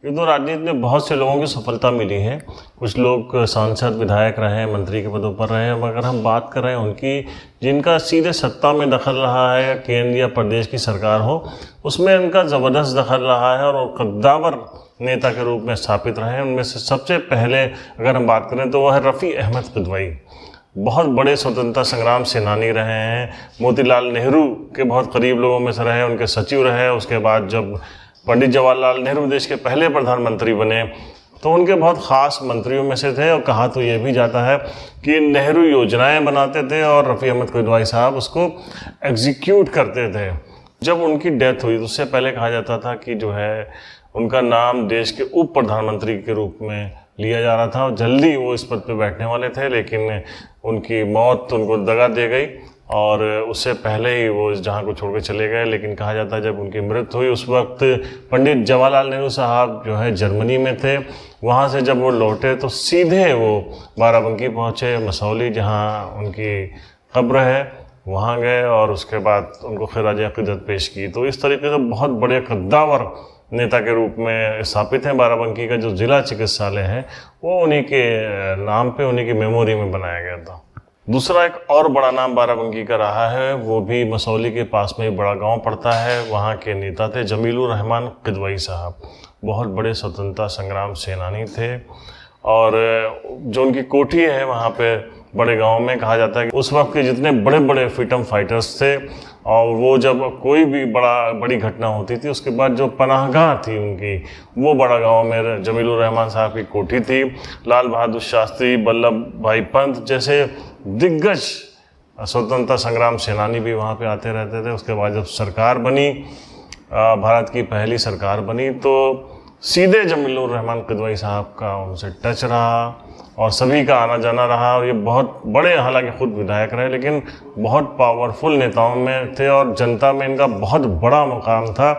ये तो राजनीति में बहुत से लोगों की सफलता मिली है। कुछ लोग सांसद, विधायक रहे, मंत्री के पदों पर रहे। अगर हम बात कर रहे हैं उनकी, जिनका सीधे सत्ता में दखल रहा है, केंद्र या प्रदेश की सरकार हो, उसमें इनका ज़बरदस्त दखल रहा है और कद्दावर नेता के रूप में स्थापित रहे हैं। उनमें से सबसे पहले अगर हम बात करें तो वह है रफ़ी अहमद किदवई। बहुत बड़े स्वतंत्रता संग्राम सेनानी रहे हैं। मोतीलाल नेहरू के बहुत करीब लोगों में से रहे, उनके सचिव रहे। उसके बाद जब पंडित जवाहरलाल नेहरू देश के पहले प्रधानमंत्री बने तो उनके बहुत ख़ास मंत्रियों में से थे। और कहा तो ये भी जाता है कि नेहरू योजनाएं बनाते थे और रफ़ी अहमद किदवई साहब उसको एग्जीक्यूट करते थे। जब उनकी डेथ हुई तो उससे पहले कहा जाता था कि जो है उनका नाम देश के उप प्रधानमंत्री के रूप में लिया जा रहा था और जल्दी वो इस पद पे बैठने वाले थे, लेकिन उनकी मौत उनको दगा दे गई और उससे पहले ही वो इस जहां को छोड़ के चले गए। लेकिन कहा जाता है जब उनकी मृत्यु हुई उस वक्त पंडित जवाहरलाल नेहरू साहब जो है जर्मनी में थे। वहां से जब वो लौटे तो सीधे वो बाराबंकी पहुंचे, मसौली जहां उनकी कब्र है वहां गए और उसके बाद उनको खिराज अक़ीदत पेश की। तो इस तरीके से बहुत बड़े कद्दावर नेता के रूप में स्थापित हैं। बाराबंकी का जो जिला चिकित्सालय है वो उन्हीं के नाम पे, उन्हीं की मेमोरी में बनाया गया था। दूसरा एक और बड़ा नाम बाराबंकी का रहा है, वो भी मसौली के पास में एक बड़ा गांव पड़ता है। वहाँ के नेता थे जमीलुर रहमान किदवई साहब। बहुत बड़े स्वतंत्रता संग्राम सेनानी थे और जो उनकी कोठी है वहाँ पे बड़े गांव में, कहा जाता है कि उस वक्त के जितने बड़े बड़े फ्रीडम फाइटर्स थे और वो जब कोई भी बड़ी घटना होती थी उसके बाद जो पनाहगाह थी उनकी, वो बड़ा गांव में जमीलुर रहमान साहब की कोठी थी। लाल बहादुर शास्त्री, वल्लभ भाई पंत जैसे दिग्गज स्वतंत्रता संग्राम सेनानी भी वहाँ पे आते रहते थे। उसके बाद जब सरकार बनी, भारत की पहली सरकार बनी, तो सीधे जमीलुर रहमान किदवई साहब का उनसे टच रहा और सभी का आना जाना रहा। और ये बहुत बड़े, हालांकि खुद विधायक रहे, लेकिन बहुत पावरफुल नेताओं में थे और जनता में इनका बहुत बड़ा मुकाम था।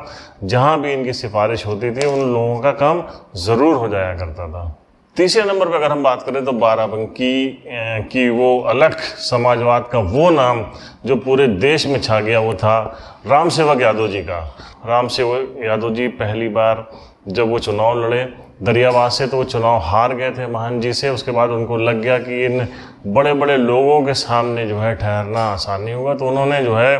जहाँ भी इनकी सिफारिश होती थी उन लोगों का काम ज़रूर हो जाया करता था। तीसरे नंबर पर अगर हम बात करें तो बाराबंकी की वो अलग समाजवाद का वो नाम जो पूरे देश में छा गया, वो था राम सेवक यादव जी का। राम सेवक यादव जी पहली बार जब वो चुनाव लड़े दरियाबाद से, तो वो चुनाव हार गए थे महान जी से। उसके बाद उनको लग गया कि इन बड़े बड़े लोगों के सामने जो है ठहरना आसान नहीं होगा, तो उन्होंने जो है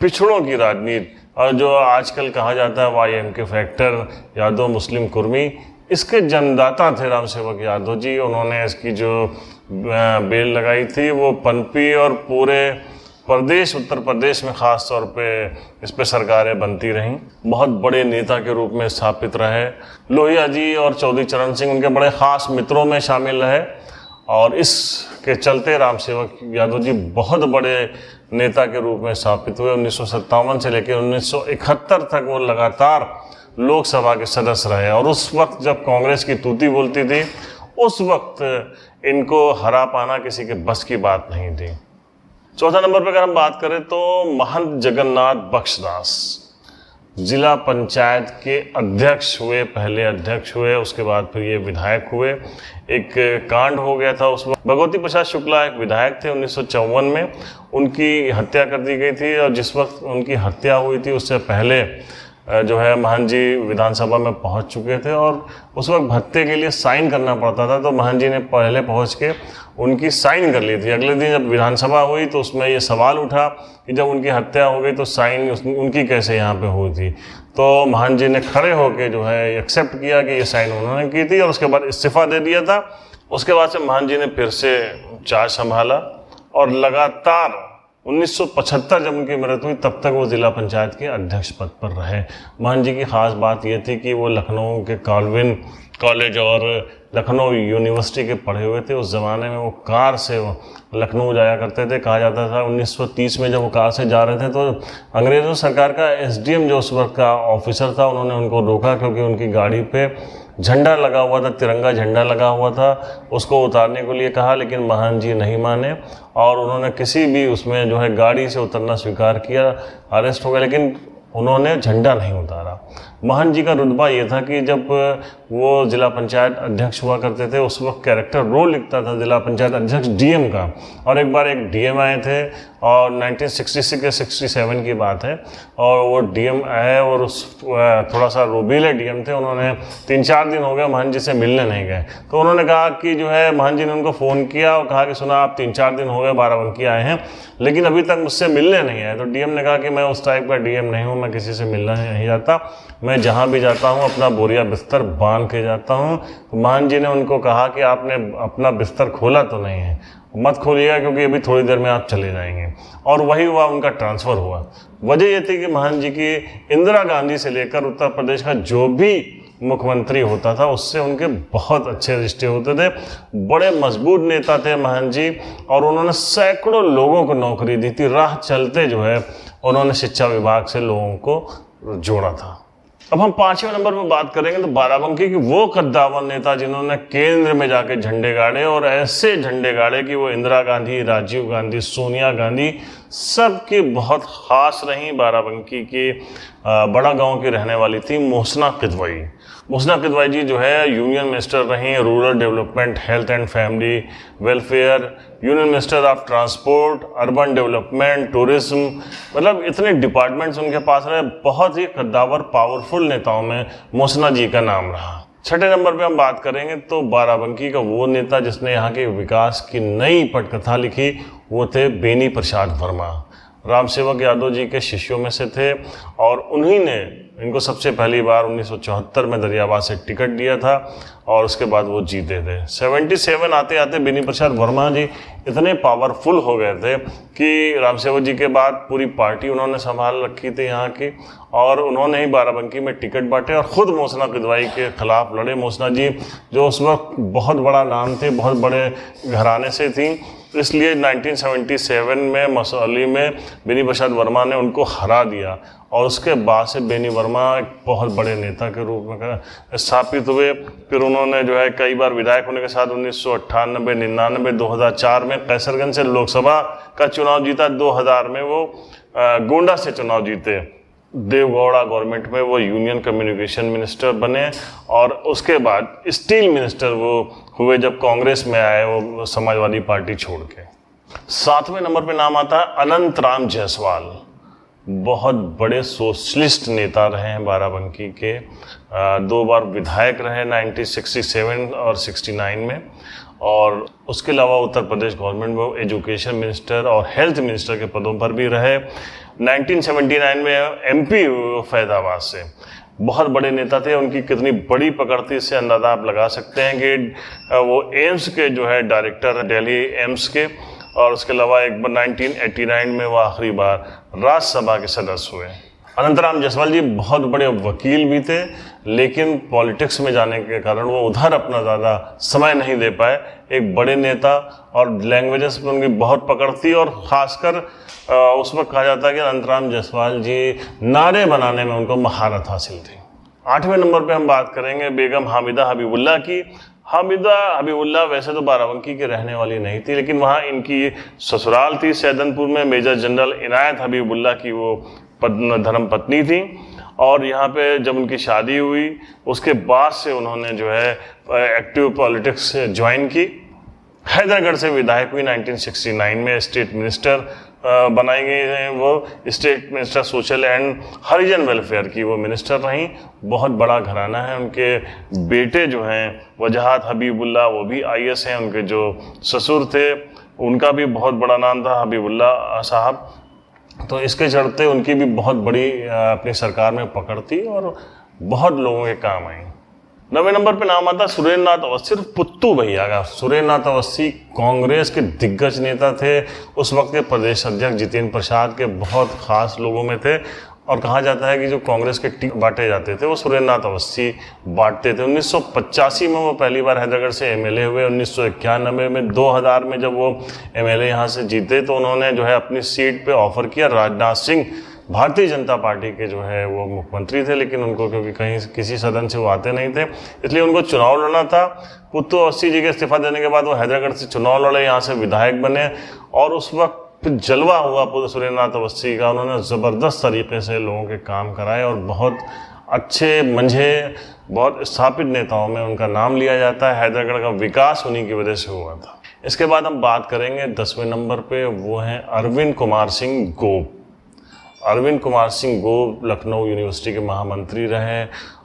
पिछड़ों की राजनीति और जो आजकल कहा जाता है YMK फैक्टर, यादव मुस्लिम कुर्मी, इसके जन्मदाता थे राम सेवक यादव जी। उन्होंने इसकी जो बेल लगाई थी वो पनपी और पूरे प्रदेश, उत्तर प्रदेश में ख़ास तौर पे इस पे सरकारें बनती रहीं। बहुत बड़े नेता के रूप में स्थापित रहे। लोहिया जी और चौधरी चरण सिंह उनके बड़े ख़ास मित्रों में शामिल रहे और इसके चलते राम सेवक यादव जी बहुत बड़े नेता के रूप में स्थापित हुए। 1957 से लेकर 1971 तक वो लगातार लोकसभा के सदस्य रहे और उस वक्त जब कांग्रेस की तूती बोलती थी उस वक्त इनको हरा पाना किसी के बस की बात नहीं थी। चौथा नंबर पर अगर हम बात करें तो महंत जगन्नाथ बख्शदास जिला पंचायत के अध्यक्ष हुए, पहले अध्यक्ष हुए, उसके बाद फिर ये विधायक हुए। एक कांड हो गया था उस वक्त, भगवती प्रसाद शुक्ला एक विधायक थे, 1954 में उनकी हत्या कर दी गई थी और जिस वक्त उनकी हत्या हुई थी उससे पहले जो है महंत जी विधानसभा में पहुंच चुके थे और उस वक्त भत्ते के लिए साइन करना पड़ता था, तो महंत जी ने पहले पहुंच के उनकी साइन कर ली थी। अगले दिन जब विधानसभा हुई तो उसमें ये सवाल उठा कि जब उनकी हत्या हो गई तो साइन उनकी कैसे यहाँ पे हुई थी। तो महंत जी ने खड़े होकर जो है एक्सेप्ट किया कि ये साइन उन्होंने की थी और उसके बाद इस्तीफा दे दिया था। उसके बाद से महंत जी ने फिर से चार्ज संभाला और लगातार 1975 जब उनकी मृत्यु हुई तब तक वो जिला पंचायत के अध्यक्ष पद पर रहे। महंत जी की खास बात ये थी कि वो लखनऊ के कॉल्विन कॉलेज और लखनऊ यूनिवर्सिटी के पढ़े हुए थे। उस ज़माने में वो कार से लखनऊ जाया करते थे। कहा जाता था 1930 में जब वो कार से जा रहे थे तो अंग्रेज़ों सरकार का SDM जो उस वक्त का ऑफिसर था उन्होंने उनको रोका क्योंकि उनकी गाड़ी पे झंडा लगा हुआ था, तिरंगा झंडा लगा हुआ था। उसको उतारने के लिए कहा लेकिन महंत जी नहीं माने और उन्होंने किसी भी उसमें जो है गाड़ी से उतरना स्वीकार किया। अरेस्ट हो गया लेकिन उन्होंने झंडा नहीं उतारा। महन जी का रुतबा ये था कि जब वो जिला पंचायत अध्यक्ष हुआ करते थे उस वक्त कैरेक्टर रोल लिखता था जिला पंचायत अध्यक्ष डीएम का, और एक बार एक डीएम आए थे और 1966 या 67 की बात है, और वो डीएम आए और उस थोड़ा सा रोबीले डीएम थे, उन्होंने 3-4 दिन हो गए महन जी से मिलने नहीं गए। तो उन्होंने कहा कि जो है महन जी ने उनको फ़ोन किया और कहा कि सुना आप 3-4 दिन हो गए बाराबंकी आए हैं लेकिन अभी तक मुझसे मिलने नहीं आए। तो डीएम ने कहा कि मैं उस टाइप का डीएम नहीं हूँ, मैं किसी से मिलना नहीं जाता, मैं जहाँ भी जाता हूँ अपना बोरिया बिस्तर बांध के जाता हूँ। तो महन जी ने उनको कहा कि आपने अपना बिस्तर खोला तो नहीं है, मत खोलिएगा क्योंकि अभी थोड़ी देर में आप चले जाएंगे। और वही हुआ, उनका ट्रांसफ़र हुआ। वजह ये थी कि महन जी की इंदिरा गांधी से लेकर उत्तर प्रदेश का जो भी मुख्यमंत्री होता था उससे उनके बहुत अच्छे रिश्ते होते थे, बड़े मजबूत नेता थे महन जी, और उन्होंने सैकड़ों लोगों को नौकरी दी थी। राह चलते जो है उन्होंने शिक्षा विभाग से लोगों को जोड़ा था। अब हम 5वें नंबर पर बात करेंगे तो बाराबंकी की वो कद्दावर नेता जिन्होंने केंद्र में जाके झंडे गाड़े, और ऐसे झंडे गाड़े कि वो इंदिरा गांधी, राजीव गांधी, सोनिया गांधी सबकी बहुत ख़ास रहीं। बाराबंकी की बड़ा गांव की रहने वाली थी मोहसिना किदवई। मोहसिना किदवई जी जो है यूनियन मिनिस्टर रहीं, rural development, health and family welfare, union minister of transport, urban development, tourism, मतलब इतने डिपार्टमेंट्स उनके पास रहे। बहुत ही कद्दावर पावरफुल नेताओं में मोहसिना जी का नाम रहा। 6ठे नंबर पे हम बात करेंगे तो बाराबंकी का वो नेता जिसने यहाँ के विकास की नई पटकथा लिखी, वो थे बेनी प्रसाद वर्मा। राम सेवक यादव जी के शिष्यों में से थे और उन्हीं ने इनको सबसे पहली बार 1974 में दरियाबाद से टिकट दिया था और उसके बाद वो जीते थे। 77 आते आते बेनी प्रसाद वर्मा जी इतने पावरफुल हो गए थे कि राम सेवक जी के बाद पूरी पार्टी उन्होंने संभाल रखी थी यहाँ की, और उन्होंने ही बाराबंकी में टिकट बांटे और ख़ुद मोहसिना किदवई के खिलाफ लड़े। मोहसिना जी जो उस वक्त बहुत बड़ा नाम थे, बहुत बड़े घराने से थी, इसलिए 1977 में मसौली में बेनी प्रसाद वर्मा ने उनको हरा दिया और उसके बाद से बेनी वर्मा एक बहुत बड़े नेता के रूप में स्थापित हुए। फिर उन्होंने जो है कई बार विधायक होने के साथ 1998, 99, 2004 में कैसरगंज से लोकसभा का चुनाव जीता। 2000 में वो गोंडा से चुनाव जीते। देवगौड़ा गवर्नमेंट में वो यूनियन कम्युनिकेशन मिनिस्टर बने और उसके बाद स्टील मिनिस्टर वो हुए जब कांग्रेस में आए, वो समाजवादी पार्टी छोड़ के। 7वें नंबर पे नाम आता है अनंत राम जायसवाल। बहुत बड़े सोशलिस्ट नेता रहे हैं बाराबंकी के। 2 बार विधायक रहे 1967 और 69 में, और उसके अलावा उत्तर प्रदेश गवर्नमेंट में एजुकेशन मिनिस्टर और हेल्थ मिनिस्टर के पदों पर भी रहे। 1979 में एमपी फैजाबाद से। बहुत बड़े नेता थे, उनकी कितनी बड़ी पकड़ थी इससे अंदाज़ा आप लगा सकते हैं कि वो एम्स के जो है डायरेक्टर दिल्ली एम्स के, और उसके अलावा एक बार 1989 में वो आखिरी बार राज्यसभा के सदस्य हुए। अनंतराम जायसवाल जी बहुत बड़े वकील भी थे, लेकिन पॉलिटिक्स में जाने के कारण वो उधर अपना ज़्यादा समय नहीं दे पाए। एक बड़े नेता और लैंग्वेजेस में उनकी बहुत पकड़ थी, और ख़ासकर उस वक्त कहा जाता है कि अनंतराम जायसवाल जी नारे बनाने में उनको महारत हासिल थी। 8वें नंबर पे हम बात करेंगे बेगम हामिदा हबीबुल्ला की। हामिदा हबीबुल्ला वैसे तो बाराबंकी की रहने वाली नहीं थी, लेकिन वहाँ इनकी ससुराल थी सैदनपुर में। मेजर जनरल इनायत हबीबुल्ला की वो धर्म पत्नी थी, और यहाँ पे जब उनकी शादी हुई उसके बाद से उन्होंने जो है एक्टिव पॉलिटिक्स ज्वाइन की। हैदरगढ़ से विधायक हुई 1969 में। स्टेट मिनिस्टर बनाई गई हैं, वो state minister social and Harijan welfare की वो मिनिस्टर रहीं। बहुत बड़ा घराना है। उनके बेटे जो हैं वजहात हबीबुल्ला, वो भी IAS हैं। उनके जो ससुर थे उनका भी बहुत बड़ा नाम था, हबीबुल्ला साहब। तो इसके चलते उनकी भी बहुत बड़ी अपनी सरकार में पकड़ थी और बहुत लोगों के काम आई। 9वें नंबर पे नाम आता सुरेंद्र नाथ अवस्थी, पुत्तू भैया का। सुरेंद्र नाथ अवस्थी कांग्रेस के दिग्गज नेता थे। उस वक्त के प्रदेश अध्यक्ष जितेंद्र प्रसाद के बहुत खास लोगों में थे, और कहा जाता है कि जो कांग्रेस के टिकट बांटे जाते थे वो सुरेंद्र नाथ अवस्थी बांटते थे। 1985 में वो पहली बार हैदरगढ़ से MLA हुए। 1991 में 2000 में जब वो MLA यहाँ से जीते तो उन्होंने जो है अपनी सीट पे ऑफर किया। राजनाथ सिंह भारतीय जनता पार्टी के जो है वो मुख्यमंत्री थे, लेकिन उनको क्योंकि कहीं किसी सदन से वो आते नहीं थे, इसलिए उनको चुनाव लड़ना था। पुत्तू अवस्थी जी के इस्तीफा देने के बाद वो हैदरगढ़ से चुनाव लड़े, यहाँ से विधायक बने, और उस वक्त फिर जलवा हुआ पूरे सुरेंद्र नाथ अवस्थी का। उन्होंने ज़बरदस्त तरीके से लोगों के काम कराए और बहुत अच्छे मंझे बहुत स्थापित नेताओं में उनका नाम लिया जाता है। हैदरगढ़ का विकास उन्हीं की वजह से हुआ था। इसके बाद हम बात करेंगे 10वें नंबर पे, वो हैं अरविंद कुमार सिंह गोप। अरविंद कुमार सिंह गोप लखनऊ यूनिवर्सिटी के महामंत्री रहे,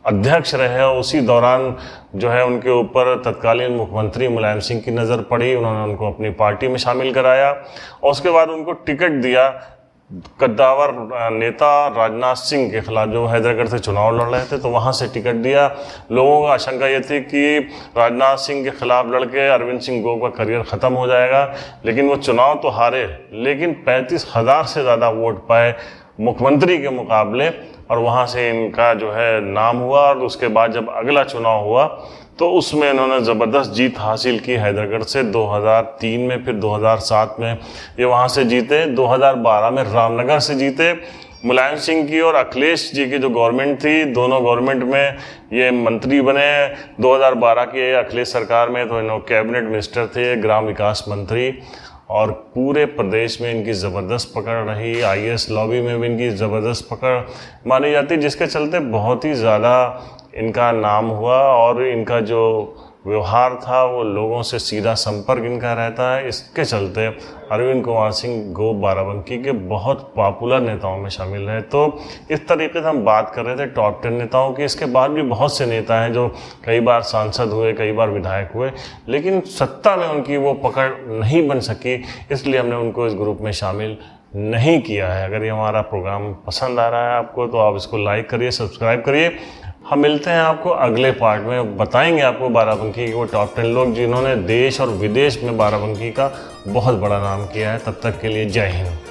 अध्यक्ष रहे, और उसी दौरान जो है उनके ऊपर तत्कालीन मुख्यमंत्री मुलायम सिंह की नज़र पड़ी। उन्होंने उनको अपनी पार्टी में शामिल कराया और उसके बाद उनको टिकट दिया कद्दावर नेता राजनाथ सिंह के खिलाफ, जो हैदरगढ़ से चुनाव लड़ रहे थे, तो वहाँ से टिकट दिया। लोगों का आशंका ये थी कि राजनाथ सिंह के खिलाफ लड़के अरविंद सिंह गोप का करियर ख़त्म हो जाएगा, लेकिन वो चुनाव तो हारे, लेकिन 35,000 से ज़्यादा वोट पाए मुख्यमंत्री के मुकाबले, और वहाँ से इनका जो है नाम हुआ। और उसके बाद जब अगला चुनाव हुआ तो उसमें इन्होंने ज़बरदस्त जीत हासिल की हैदरगढ़ से। 2003 में, फिर 2007 में ये वहाँ से जीते। 2012 में रामनगर से जीते। मुलायम सिंह की और अखिलेश जी की जो गवर्नमेंट थी, दोनों गवर्नमेंट में ये मंत्री बने। 2012 की अखिलेश सरकार में तो इन्होंने कैबिनेट मिनिस्टर थे, ग्राम विकास मंत्री, और पूरे प्रदेश में इनकी ज़बरदस्त पकड़ रही। IAS लॉबी में भी इनकी ज़बरदस्त पकड़ मानी जाती, जिसके चलते बहुत ही ज़्यादा इनका नाम हुआ। और इनका जो व्यवहार था वो लोगों से सीधा संपर्क इनका रहता है। इसके चलते अरविंद कुमार सिंह गोप बाराबंकी के बहुत पॉपुलर नेताओं में शामिल रहे। तो इस तरीके से हम बात कर रहे थे टॉप 10 नेताओं की। इसके बाद भी बहुत से नेता हैं जो कई बार सांसद हुए, कई बार विधायक हुए, लेकिन सत्ता में उनकी वो पकड़ नहीं बन सकी, इसलिए हमने उनको इस ग्रुप में शामिल नहीं किया है। अगर ये हमारा प्रोग्राम पसंद आ रहा है आपको, तो आप इसको लाइक करिए, सब्सक्राइब करिए। हम मिलते हैं आपको अगले पार्ट में, बताएंगे आपको बाराबंकी के वो टॉप 10 लोग जिन्होंने देश और विदेश में बाराबंकी का बहुत बड़ा नाम किया है। तब तक के लिए जय हिंद।